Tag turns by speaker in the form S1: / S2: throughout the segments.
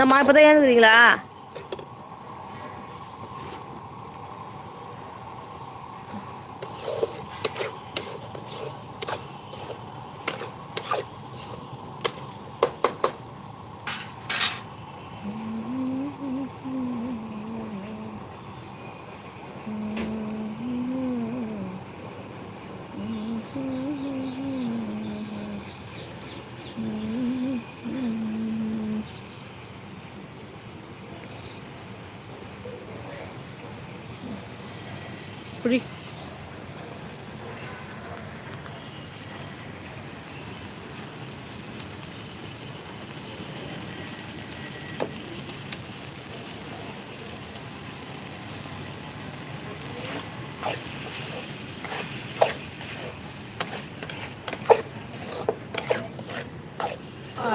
S1: நம்ம இப்பதான் ஏழுங்கிறீங்களா? புடி.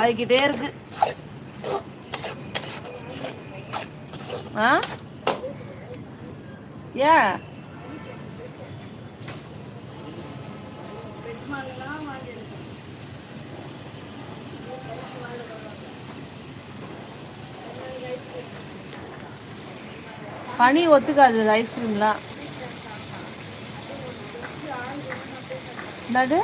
S1: ஆகிக்கிட்டே இருக்கு. ஏன் பனி ஒத்துக்காது ஐஸ்கிரீம்லாம். என்னது?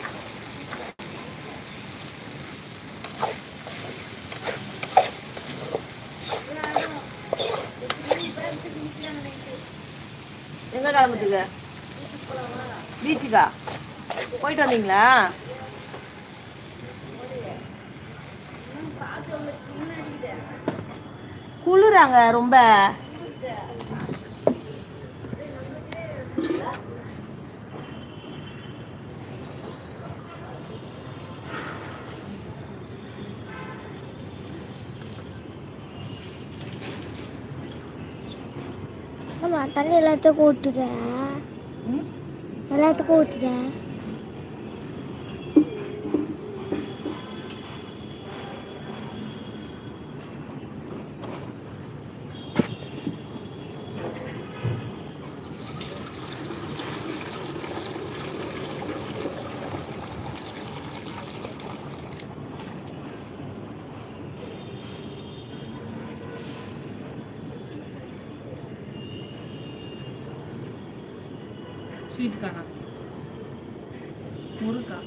S1: எங்க கிளம்புறதுக்கு? பீச்சுக்கா போயிட்டு வந்தீங்களா? குளிராங்க ரொம்ப.
S2: தண்ணி எல்லாத்துக்கும் ஊற்றுதேன். எல்லாத்துக்கும் ஊற்றுதேன்.
S1: ஸ்வீட் கானா முருக்கா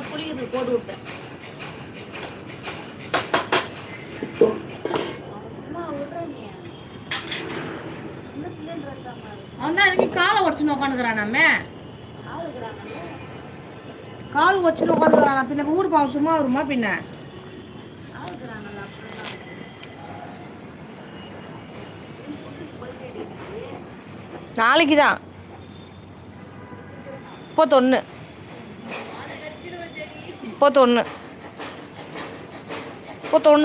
S1: புளியுது போட்டு விட்டேன். அவன் தான் எனக்கு காலை உடச்சுன்னு உட்காந்துக்கிறானாமே. கால் வச்சுன்னு உட்காந்துக்கிறானா? பின்ன ஊர் பாவம் சும்மா வருமா பின்ன? நாளைக்கு தான் 31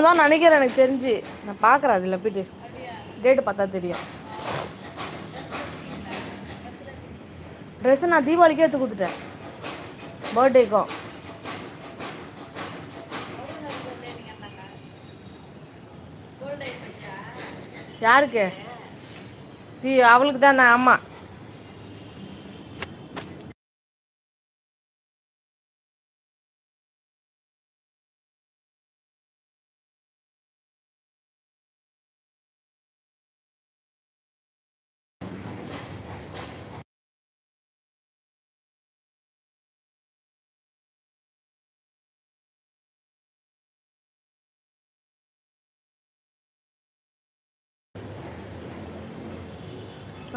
S1: தான் நினைக்கிறேன். எனக்கு தெரிஞ்சு நான் பார்க்குறேன். அதில் போய்ட்டு டேட்டு பார்த்தா தெரியும். ட்ரெஸ்ஸை நான் தீபாவளிக்கே எடுத்து கொடுத்துட்டேன். பர்த்டேக்கும் யாருக்கு? அவளுக்கு தானே? ஆமாம்.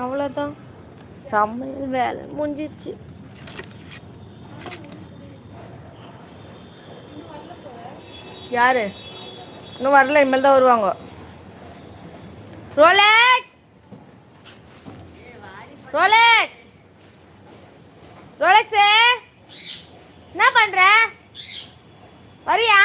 S1: அவ்வளோதான், சமையல் வேலை முடிஞ்சிச்சு. யாரு இன்னும் வரல? இனிமேல் தான் வருவாங்க. ரோலெக்ஸ் ரோலெக்ஸ் ரோலெக்ஸு என்ன பண்ற? வரியா?